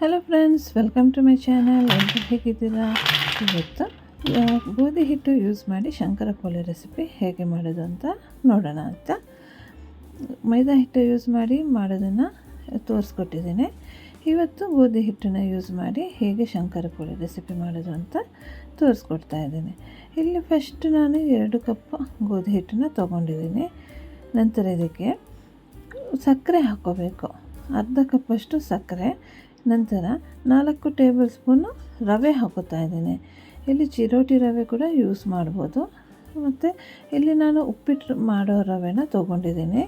Hello friends, welcome to my channel. ಎಲ್ಲರೂ ಹೇಗಿದ್ದೀರಾ? ಇವತ್ತು ಗೋಧಿ ಹಿಟ್ಟು ಯೂಸ್ ಮಾಡಿ ಶಂಕರ ಪೋಲಿ ರೆಸಿಪಿ ಹೇಗೆ ಮಾಡೋದು ಅಂತ ನೋಡೋಣ ಅಂತ. ಮೈದಾ ಹಿಟ್ಟು ಯೂಸ್ ಮಾಡಿ ಮಾಡೋದನ್ನು ತೋರಿಸ್ಕೊಟ್ಟಿದ್ದೀನಿ. ಇವತ್ತು ಗೋಧಿ ಹಿಟ್ಟನ್ನು ಯೂಸ್ ಮಾಡಿ ಹೇಗೆ ಶಂಕರ ಪೋಲಿ ರೆಸಿಪಿ ಮಾಡೋದು ಅಂತ ತೋರಿಸ್ಕೊಡ್ತಾ ಇದ್ದೀನಿ. ಇಲ್ಲಿ ಫಸ್ಟ್ ನಾನು 2 ಕಪ್ ಗೋಧಿ ಹಿಟ್ಟನ್ನು ತೊಗೊಂಡಿದ್ದೀನಿ. ನಂತರ ಇದಕ್ಕೆ ಸಕ್ಕರೆ ಹಾಕ್ಕೋಬೇಕು, ಅರ್ಧ ಕಪ್ಪಷ್ಟು ಸಕ್ಕರೆ. ನಂತರ 4 ಟೇಬಲ್ ಸ್ಪೂನು ರವೆ ಹಾಕೋತಾ ಇದ್ದೀನಿ. ಇಲ್ಲಿ ಚಿರೋಟಿ ರವೆ ಕೂಡ ಯೂಸ್ ಮಾಡ್ಬೋದು. ಮತ್ತು ಇಲ್ಲಿ ನಾನು ಉಪ್ಪಿಟ್ಟು ಮಾಡೋ ರವೆನ ತೊಗೊಂಡಿದ್ದೀನಿ,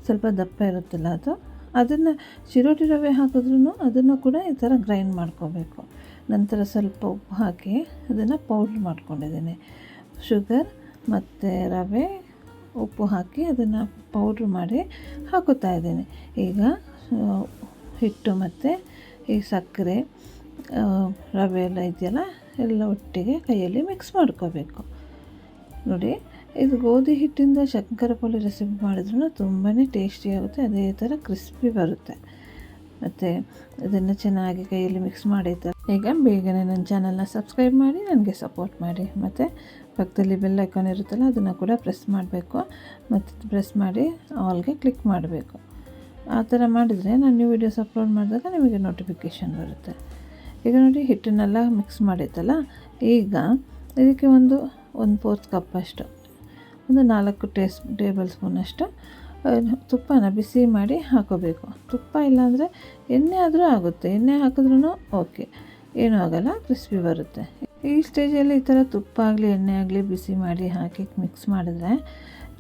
ಸ್ವಲ್ಪ ದಪ್ಪ ಇರುತ್ತಲ್ಲ ಅದನ್ನು ಚಿರೋಟಿ ರವೆ ಹಾಕಿದ್ರೂ ಅದನ್ನು ಕೂಡ ಈ ಥರ ಗ್ರೈಂಡ್ ಮಾಡ್ಕೋಬೇಕು. ನಂತರ ಸ್ವಲ್ಪ ಉಪ್ಪು ಹಾಕಿ ಅದನ್ನು ಪೌಡ್ರ್ ಮಾಡ್ಕೊಂಡಿದ್ದೀನಿ. ಶುಗರ್ ಮತ್ತು ರವೆ ಉಪ್ಪು ಹಾಕಿ ಅದನ್ನು ಪೌಡ್ರ್ ಮಾಡಿ ಹಾಕೋತಾ ಇದ್ದೀನಿ. ಈಗ ಹಿಟ್ಟು ಮತ್ತು ಈ ಸಕ್ಕರೆ ರವೆ ಎಲ್ಲ ಇದೆಯಲ್ಲ ಎಲ್ಲ ಒಟ್ಟಿಗೆ ಕೈಯಲ್ಲಿ ಮಿಕ್ಸ್ ಮಾಡ್ಕೋಬೇಕು. ನೋಡಿ, ಇದು ಗೋಧಿ ಹಿಟ್ಟಿಂದ ಶಂಕರ ಪೋಲಿ ರೆಸಿಪಿ ಮಾಡಿದ್ರೂ ತುಂಬಾ ಟೇಸ್ಟಿಯಾಗುತ್ತೆ, ಅದೇ ಥರ ಕ್ರಿಸ್ಪಿ ಬರುತ್ತೆ. ಮತ್ತು ಇದನ್ನು ಚೆನ್ನಾಗಿ ಕೈಯಲ್ಲಿ ಮಿಕ್ಸ್ ಮಾಡಿದ್ದ ಈಗ ಬೇಗನೆ ನನ್ನ ಚಾನಲ್ನ ಸಬ್ಸ್ಕ್ರೈಬ್ ಮಾಡಿ ನನಗೆ ಸಪೋರ್ಟ್ ಮಾಡಿ. ಮತ್ತು ಪಕ್ಕದಲ್ಲಿ ಬೆಲ್ ಐಕಾನ್ ಇರುತ್ತಲ್ಲ ಅದನ್ನು ಕೂಡ ಪ್ರೆಸ್ ಮಾಡಬೇಕು. ಮತ್ತು ಪ್ರೆಸ್ ಮಾಡಿ ಆಲ್ಗೆ ಕ್ಲಿಕ್ ಮಾಡಬೇಕು. ಆ ಥರ ಮಾಡಿದರೆ ನಾನು ನ್ಯೂ ವೀಡಿಯೋಸ್ ಅಪ್ಲೋಡ್ ಮಾಡಿದಾಗ ನಿಮಗೆ ನೋಟಿಫಿಕೇಷನ್ ಬರುತ್ತೆ. ಈಗ ನೋಡಿ, ಹಿಟ್ಟನ್ನೆಲ್ಲ ಮಿಕ್ಸ್ ಮಾಡಿತ್ತಲ್ಲ, ಈಗ ಇದಕ್ಕೆ ಒಂದು 1/4 ಕಪ್ಪಷ್ಟು, ಒಂದು 4 ಟೇಬಲ್ ಸ್ಪೂನಷ್ಟು ತುಪ್ಪನ ಬಿಸಿ ಮಾಡಿ ಹಾಕೋಬೇಕು. ತುಪ್ಪ ಇಲ್ಲಾಂದರೆ ಎಣ್ಣೆ ಆದರೂ ಆಗುತ್ತೆ, ಎಣ್ಣೆ ಹಾಕಿದ್ರೂ ಓಕೆ, ಏನೂ ಆಗೋಲ್ಲ, ಕ್ರಿಸ್ಪಿ ಬರುತ್ತೆ. ಈ ಸ್ಟೇಜಲ್ಲಿ ಈ ಥರ ತುಪ್ಪ ಆಗಲಿ ಎಣ್ಣೆ ಆಗಲಿ ಬಿಸಿ ಮಾಡಿ ಹಾಕಿ ಮಿಕ್ಸ್ ಮಾಡಿದ್ರೆ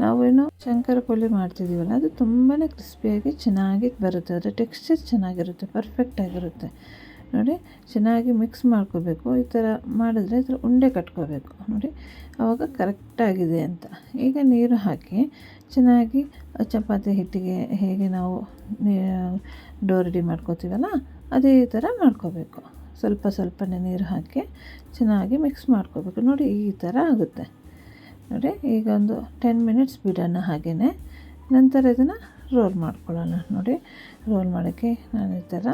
ನಾವೇನು ಶಂಕರ ಪೋಲಿ ಮಾಡ್ತಿದ್ದೀವಲ್ಲ ಅದು ತುಂಬಾ ಕ್ರಿಸ್ಪಿಯಾಗಿ ಚೆನ್ನಾಗಿ ಬರುತ್ತೆ. ಅದರ ಟೆಕ್ಸ್ಚರ್ ಚೆನ್ನಾಗಿರುತ್ತೆ, ಪರ್ಫೆಕ್ಟಾಗಿರುತ್ತೆ. ನೋಡಿ, ಚೆನ್ನಾಗಿ ಮಿಕ್ಸ್ ಮಾಡ್ಕೋಬೇಕು. ಈ ಥರ ಮಾಡಿದ್ರೆ ಈ ಥರ ಉಂಡೆ ಕಟ್ಕೋಬೇಕು. ನೋಡಿ, ಆವಾಗ ಕರೆಕ್ಟಾಗಿದೆ ಅಂತ. ಈಗ ನೀರು ಹಾಕಿ ಚೆನ್ನಾಗಿ ಚಪಾತಿ ಹಿಟ್ಟಿಗೆ ಹೇಗೆ ನಾವು ಡೋ ರೆಡಿ ಮಾಡ್ಕೋತೀವಲ್ಲ ಅದೇ ಥರ ಮಾಡ್ಕೋಬೇಕು. ಸ್ವಲ್ಪ ಸ್ವಲ್ಪನೇ ನೀರು ಹಾಕಿ ಚೆನ್ನಾಗಿ ಮಿಕ್ಸ್ ಮಾಡ್ಕೋಬೇಕು. ನೋಡಿ, ಈ ಥರ ಆಗುತ್ತೆ. ನೋಡಿ, ಈಗ ಒಂದು 10 ಮಿನಿಟ್ಸ್ ಬಿಡೋಣ ಹಾಗೆಯೇ. ನಂತರ ಇದನ್ನು ರೋಲ್ ಮಾಡ್ಕೊಳ್ಳೋಣ. ನೋಡಿ, ರೋಲ್ ಮಾಡೋಕ್ಕೆ ನಾನು ಈ ಥರ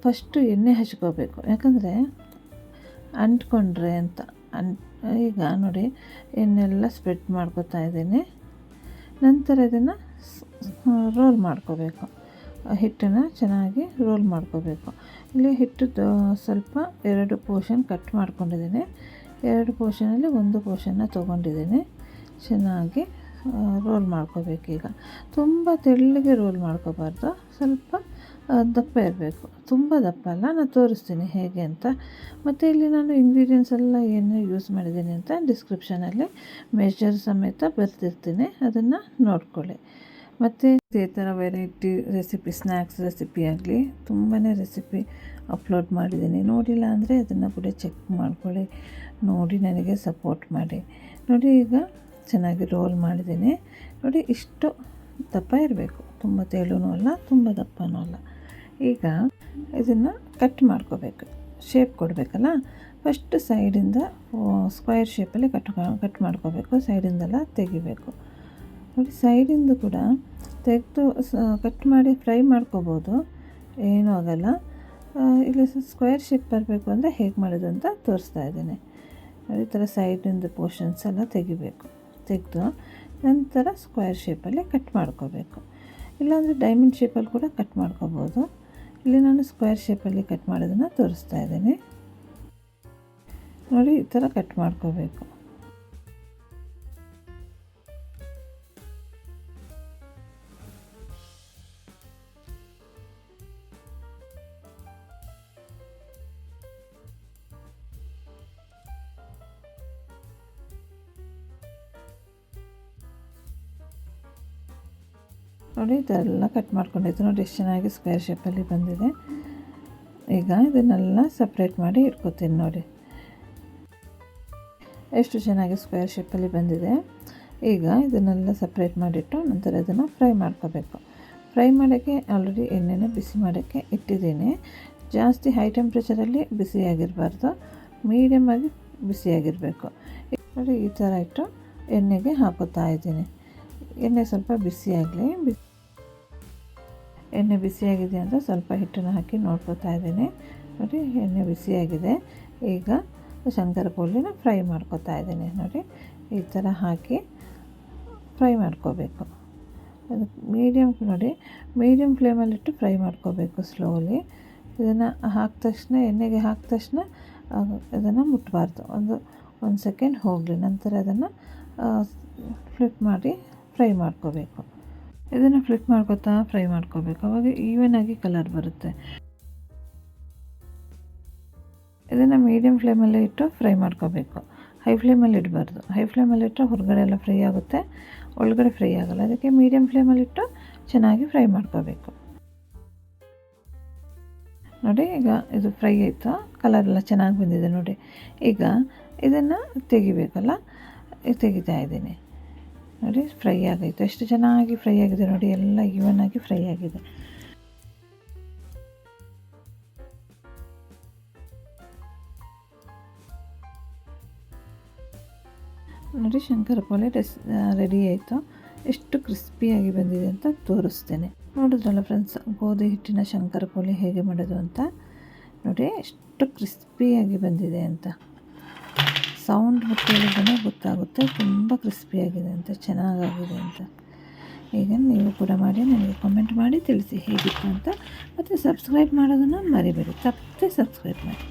ಫಸ್ಟು ಎಣ್ಣೆ ಹಚ್ಕೋಬೇಕು, ಯಾಕಂದರೆ ಅಂಟ್ಕೊಂಡ್ರೆ ಅಂತ. ಈಗ ನೋಡಿ, ಎಣ್ಣೆಲ್ಲ ಸ್ಪ್ರೆಡ್ ಮಾಡ್ಕೊತಾ ಇದ್ದೀನಿ. ನಂತರ ಇದನ್ನು ರೋಲ್ ಮಾಡ್ಕೋಬೇಕು. ಹಿಟ್ಟನ್ನು ಚೆನ್ನಾಗಿ ರೋಲ್ ಮಾಡ್ಕೋಬೇಕು. ಇಲ್ಲಿ ಹಿಟ್ಟು ಸ್ವಲ್ಪ 2 ಪೋರ್ಷನ್ ಕಟ್ ಮಾಡ್ಕೊಂಡಿದ್ದೀನಿ. 2 ಪೋರ್ಷನಲ್ಲಿ 1 ಪೋರ್ಷನ್ನ ತೊಗೊಂಡಿದ್ದೀನಿ. ಚೆನ್ನಾಗಿ ರೋಲ್ ಮಾಡ್ಕೋಬೇಕು. ಈಗ ತುಂಬ ತೆಳ್ಳಗೆ ರೋಲ್ ಮಾಡ್ಕೋಬಾರ್ದು, ಸ್ವಲ್ಪ ದಪ್ಪ ಇರಬೇಕು. ತುಂಬ ದಪ್ಪ ಅಲ್ಲ, ನಾನು ತೋರಿಸ್ತೀನಿ ಹೇಗೆ ಅಂತ. ಮತ್ತು ಇಲ್ಲಿ ನಾನು ಇಂಗ್ರೀಡಿಯೆಂಟ್ಸ್ ಎಲ್ಲ ಏನು ಯೂಸ್ ಮಾಡಿದ್ದೀನಿ ಅಂತ ಡಿಸ್ಕ್ರಿಪ್ಷನಲ್ಲಿ ಮೆಜರ್ ಸಮೇತ ಬರ್ತಿರ್ತೀನಿ, ಅದನ್ನು ನೋಡ್ಕೊಳ್ಳಿ. ಮತ್ತು ಇದೇ ಥರ ವೆರೈಟಿ ರೆಸಿಪಿ, ಸ್ನ್ಯಾಕ್ಸ್ ರೆಸಿಪಿ ಆಗಲಿ ತುಂಬಾ ರೆಸಿಪಿ ಅಪ್ಲೋಡ್ ಮಾಡಿದ್ದೀನಿ. ನೋಡಿಲ್ಲ ಅಂದರೆ ಅದನ್ನು ಕೂಡ ಚೆಕ್ ಮಾಡ್ಕೊಳ್ಳಿ, ನೋಡಿ ನನಗೆ ಸಪೋರ್ಟ್ ಮಾಡಿ. ನೋಡಿ, ಈಗ ಚೆನ್ನಾಗಿ ರೋಲ್ ಮಾಡಿದ್ದೀನಿ. ನೋಡಿ, ಇಷ್ಟು ದಪ್ಪ ಇರಬೇಕು, ತುಂಬ ತೆಳುನೂ ಅಲ್ಲ ತುಂಬ ದಪ್ಪನೂ ಅಲ್ಲ. ಈಗ ಇದನ್ನು ಕಟ್ ಮಾಡ್ಕೋಬೇಕು, ಶೇಪ್ ಕೊಡಬೇಕಲ್ಲ. ಫಸ್ಟ್ ಸೈಡಿಂದ ಸ್ಕ್ವೈರ್ ಶೇಪಲ್ಲಿ ಕಟ್ ಮಾಡ್ಕೋಬೇಕು, ಸೈಡಿಂದೆಲ್ಲ ತೆಗಿಬೇಕು. ನೋಡಿ, ಸೈಡಿಂದ ಕೂಡ ತೆಗೆದು ಕಟ್ ಮಾಡಿ ಫ್ರೈ ಮಾಡ್ಕೋಬೋದು, ಏನೂ ಆಗೋಲ್ಲ. ಇಲ್ಲಿ ಸ್ಕ್ವೇರ್ ಶೇಪ್ ಬರಬೇಕು ಅಂದರೆ ಹೇಗೆ ಮಾಡೋದು ಅಂತ ತೋರಿಸ್ತಾ ಇದ್ದೀನಿ. ಈ ಥರ ಸೈಡಿಂದ ಪೋರ್ಷನ್ಸ್ ಎಲ್ಲ ತೆಗೆದು ನಂತರ ಸ್ಕ್ವೇರ್ ಶೇಪಲ್ಲಿ ಕಟ್ ಮಾಡ್ಕೋಬೇಕು. ಇಲ್ಲಾಂದರೆ ಡೈಮಂಡ್ ಶೇಪಲ್ಲಿ ಕೂಡ ಕಟ್ ಮಾಡ್ಕೋಬೋದು. ಇಲ್ಲಿ ನಾನು ಸ್ಕ್ವೇರ್ ಶೇಪಲ್ಲಿ ಕಟ್ ಮಾಡೋದನ್ನು ತೋರಿಸ್ತಾ ಇದ್ದೀನಿ. ನೋಡಿ, ಈ ಥರ ಕಟ್ ಮಾಡ್ಕೋಬೇಕು. ನೋಡಿ, ಇದೆಲ್ಲ ಕಟ್ ಮಾಡ್ಕೊಂಡಿದ್ದು ನೋಡಿ ಎಷ್ಟು ಚೆನ್ನಾಗಿ ಸ್ಕ್ವೇರ್ ಶೇಪಲ್ಲಿ ಬಂದಿದೆ. ಈಗ ಇದನ್ನೆಲ್ಲ ಸಪ್ರೇಟ್ ಮಾಡಿ ಇಟ್ಕೊತೀನಿ. ನೋಡಿ, ಎಷ್ಟು ಚೆನ್ನಾಗಿ ಸ್ಕ್ವೇರ್ ಶೇಪಲ್ಲಿ ಬಂದಿದೆ. ಈಗ ಇದನ್ನೆಲ್ಲ ಸಪ್ರೇಟ್ ಮಾಡಿಟ್ಟು ನಂತರ ಇದನ್ನು ಫ್ರೈ ಮಾಡ್ಕೋಬೇಕು. ಫ್ರೈ ಮಾಡೋಕ್ಕೆ ಆಲ್ರೆಡಿ ಎಣ್ಣೆನ ಬಿಸಿ ಮಾಡೋಕ್ಕೆ ಇಟ್ಟಿದ್ದೀನಿ. ಜಾಸ್ತಿ ಹೈ ಟೆಂಪ್ರೇಚರಲ್ಲಿ ಬಿಸಿಯಾಗಿರಬಾರ್ದು, ಮೀಡಿಯಮಾಗಿ ಬಿಸಿಯಾಗಿರಬೇಕು. ನೋಡಿ, ಈ ಥರ ಇಟ್ಟು ಎಣ್ಣೆಗೆ ಹಾಕೋತಾ ಇದ್ದೀನಿ. ಎಣ್ಣೆ ಸ್ವಲ್ಪ ಬಿಸಿಯಾಗಲಿ. ಎಣ್ಣೆ ಬಿಸಿಯಾಗಿದೆ ಅಂತ ಸ್ವಲ್ಪ ಹಿಟ್ಟನ್ನು ಹಾಕಿ ನೋಡ್ಕೊತಾ ಇದ್ದೀನಿ. ನೋಡಿ ಎಣ್ಣೆ ಬಿಸಿಯಾಗಿದೆ. ಈಗ ಶಂಕರ ಪೋಲಿನ ಫ್ರೈ ಮಾಡ್ಕೊತಾ ಇದ್ದೀನಿ. ನೋಡಿ ಈ ಥರ ಹಾಕಿ ಫ್ರೈ ಮಾಡ್ಕೋಬೇಕು. ಅದು ಮೀಡಿಯಮ್ ಫ್ಲೇಮಲ್ಲಿಟ್ಟು ಫ್ರೈ ಮಾಡ್ಕೋಬೇಕು ಸ್ಲೋಲಿ. ಇದನ್ನು ಹಾಕಿದ ತಕ್ಷಣ ಎಣ್ಣೆಗೆ ಹಾಕಿದ ತಕ್ಷಣ ಇದನ್ನು ಮುಟ್ಟಬಾರ್ದು. ಒಂದು ಸೆಕೆಂಡ್ ಹೋಗಲಿ, ನಂತರ ಅದನ್ನು ಫ್ಲಿಪ್ ಮಾಡಿ ಫ್ರೈ ಮಾಡ್ಕೋಬೇಕು. ಇದನ್ನು ಫ್ಲಿಪ್ ಮಾಡ್ಕೊತಾ ಫ್ರೈ ಮಾಡ್ಕೋಬೇಕು. ಅವಾಗ ಈವನಾಗಿ ಕಲರ್ ಬರುತ್ತೆ. ಇದನ್ನು ಮೀಡಿಯಮ್ ಫ್ಲೇಮಲ್ಲೇ ಇಟ್ಟು ಫ್ರೈ ಮಾಡ್ಕೋಬೇಕು. ಹೈ ಫ್ಲೇಮಲ್ಲಿ ಇಡಬಾರ್ದು. ಹೈ ಫ್ಲೇಮಲ್ಲಿಟ್ಟರೆ ಹೊರಗಡೆ ಎಲ್ಲ ಫ್ರೈ ಆಗುತ್ತೆ, ಒಳಗಡೆ ಫ್ರೈ ಆಗೋಲ್ಲ. ಅದಕ್ಕೆ ಮೀಡಿಯಮ್ ಫ್ಲೇಮಲ್ಲಿಟ್ಟು ಚೆನ್ನಾಗಿ ಫ್ರೈ ಮಾಡ್ಕೋಬೇಕು. ನೋಡಿ ಈಗ ಇದು ಫ್ರೈ ಆಯಿತು, ಕಲರೆಲ್ಲ ಚೆನ್ನಾಗಿ ಬಂದಿದೆ. ನೋಡಿ ಈಗ ಇದನ್ನು ತೆಗಿಬೇಕಲ್ಲ, ತೆಗಿತಾ ಇದ್ದೀನಿ. ನೋಡಿ ಫ್ರೈ ಆಗೈತೆ, ಎಷ್ಟು ಚೆನ್ನಾಗಿ ಫ್ರೈ ಆಗಿದೆ. ನೋಡಿ ಎಲ್ಲ ಈವನಾಗಿ ಫ್ರೈ ಆಗಿದೆ. ನೋಡಿ ಶಂಕರ ಪೋಲಿ ರೆಡಿ ಆಯಿತು. ಎಷ್ಟು ಕ್ರಿಸ್ಪಿಯಾಗಿ ಬಂದಿದೆ ಅಂತ ತೋರಿಸ್ತೇನೆ. ನೋಡಿದ್ರಲ್ಲ ಫ್ರೆಂಡ್ಸ್, ಗೋಧಿ ಹಿಟ್ಟಿನ ಶಂಕರ ಪೋಲಿ ಹೇಗೆ ಮಾಡೋದು ಅಂತ. ನೋಡಿ ಎಷ್ಟು ಕ್ರಿಸ್ಪಿಯಾಗಿ ಬಂದಿದೆ ಅಂತ. ಸೌಂಡ್ ಕೇಳಿದ್ರೆ ಗೊತ್ತಾಗುತ್ತೆ ತುಂಬ ಕ್ರಿಸ್ಪಿಯಾಗಿದೆ ಅಂತ, ಚೆನ್ನಾಗಾಗಿದೆ ಅಂತ. ಈಗ ನೀವು ಕೂಡ ಮಾಡಿ ನನಗೆ ಕಾಮೆಂಟ್ ಮಾಡಿ ತಿಳಿಸಿ ಹೇಗಿತ್ತು ಅಂತ. ಮತ್ತು ಸಬ್ಸ್ಕ್ರೈಬ್ ಮಾಡೋದನ್ನು ಮರಿಬೇಡಿ, ತಪ್ಪದೆ ಸಬ್ಸ್ಕ್ರೈಬ್ ಮಾಡಿ.